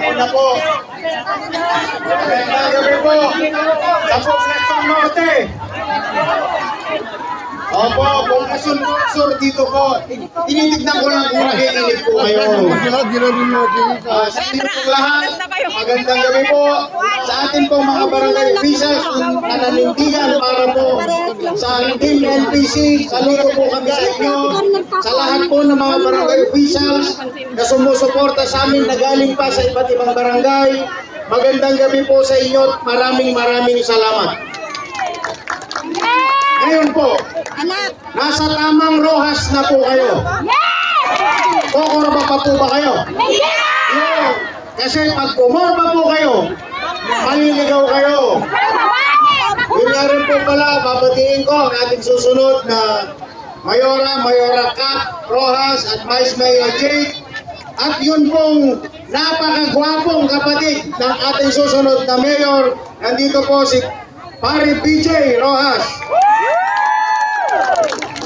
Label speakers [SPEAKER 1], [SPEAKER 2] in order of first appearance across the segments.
[SPEAKER 1] Una po. Magandang gabi po. Sa Poblacion Norte. Opo, Poblacion Sur dito po. Tinitignan ko lang kung nakikinig po kayo. Sa inyo pong lahat, magandang gabi po. Sa atin pong mga barangay officials na nananindigan para po sa Team NPC, saludo po kami sa inyo. Sa lahat po ng mga barangay officials na sumusuporta sa amin na galing pa sa iba't ibang barangay, magandang gabi po sa inyo at maraming salamat. Ngayon po, nasa tamang rohas na po kayo. Kokorba pa po ba kayo? Yeah! Kasi pag kumorba po kayo, maliligaw kayo. Yun nga rin po pala, babatiin ko ang ating susunod na Mayora Cap Rojas at Vice Mayor Jake. At yun pong napakagwapong kapatid ng ating susunod na mayor, nandito po si Pare BJ Rojas.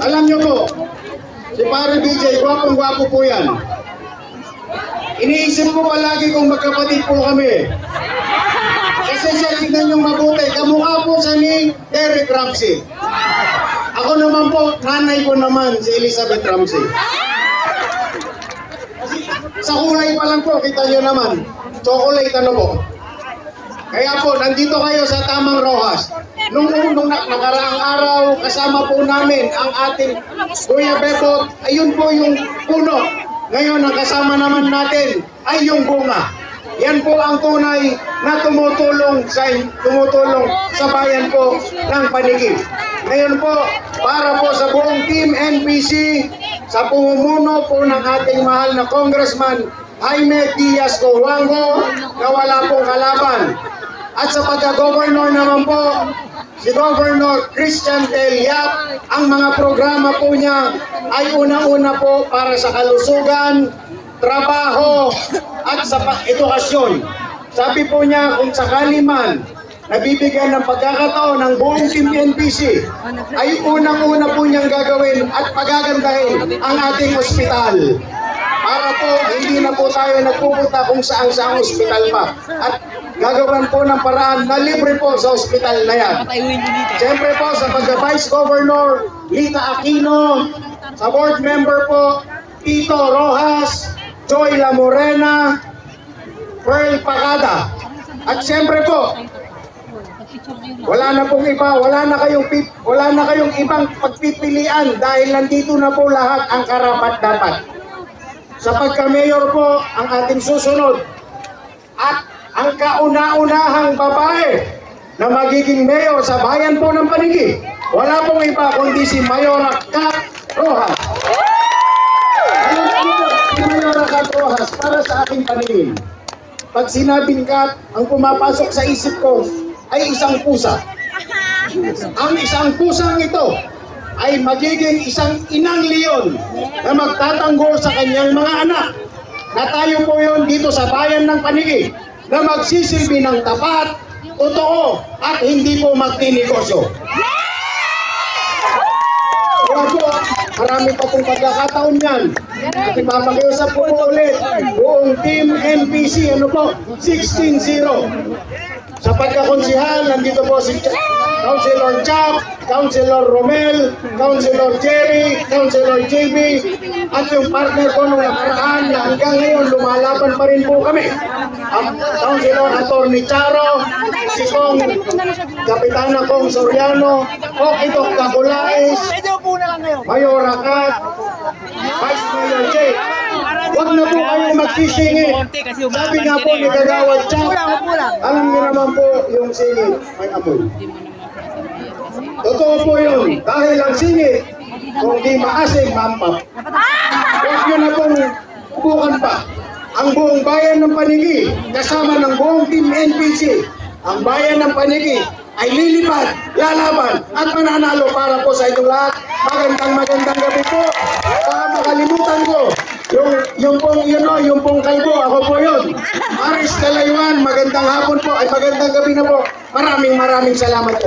[SPEAKER 1] Alam nyo po, si Pare BJ, gwapong-gwapo po yan. Iniisip ko palagi kung magkapatid po kami. Kasi siya, tignan yung mabuti, kamukha po sa ni Derek Ramsey. Ako naman po, nanay ko naman si Elizabeth Ramsey. Sa kulay pa lang po, kita nyo naman. Chocolate ano po. Kaya po, nandito kayo sa tamang rohas. Nung nakaraang araw, kasama po namin ang ating Kuya Bebot. Ayun po yung puno. Ngayon, ang kasama naman natin ay yung bunga. Yan po ang tunay na tumutulong sa bayan po ng Panigib. Ngayon po, para po sa buong Team NPC, sa pumumuno po ng ating mahal na Congressman Jaime Diaz Cojuangco na wala pong kalaban. At sa pagka-governor naman po, si Governor Christian Del Yap, ang mga programa po niya ay unang-una po para sa kalusugan, trabaho, at sa edukasyon. Sabi po niya, kung sakali man nabibigyan ng pagkakataon ng buong Team NPC, ay unang-una po niyang gagawin at pagagandahin ang ating ospital. Para po hindi na po tayo nagpupunta kung saan-saang ospital pa. At gagawin po ng paraan na libre po sa ospital na yan. Siyempre po sa pagka-Vice Governor Lita Aquino, sa board member po Tito Rojas, Joy La Morena, Pearl Pagada. At siyempre po, wala na kayong ibang pagpipilian dahil nandito na po lahat ang karapat-dapat. Sa pagka-mayor po ang ating susunod at ang kauna-unahang babae na magiging mayor sa bayan po ng Panigib, wala pong iba kundi si Mayora Cap Rojas. Si Mayora Cap Rojas para sa ating Panigib. Pag sinabing Cap, ang pumapasok sa isip ko ay isang pusa. Ang isang pusang ito ay magiging isang inang leon na magtatanggol sa kanyang mga anak. Na tayo po yun dito sa bayan ng Panigib na magsisilbi ng tapat, totoo, at hindi po magtinegosyo. Kaya po, marami pa pong pagkakataon yan. At ipapakiusap po ulit, buong Team NPC, 16-0. Sa pagkakonsihal, nandito po si Councilor Chap, Councilor Romel, Councilor Jerry, Councilor JB, at yung partner ko nung nakaraan na hanggang ngayon lumalaban pa rin po kami. Ang Councilor Atty. Charo, si Kong Kapitana Kong Soriano, Okitok Kakulais, Mayora Kat, Vice Mayor Jake. Huwag na po kayo magsisingit. Sabi nga po ni Kagawad Chap, alam niyo naman po yung singit may amoy. Totoo po yun. Dahil ang singit, kung di maasim, mampap. Huwag nyo na pong ubukan pa. Ang buong bayan ng Panigib, kasama ng buong Team NPC, ang bayan ng Panigib ay lilipad, lalaban, at mananalo para po sa inyong lahat. Magandang gabi po. Baka makalimutan ko, yung pong kalbo, ako po yun. Aris Kalaywan, magandang hapon po, ay magandang gabi na po. Maraming salamat po.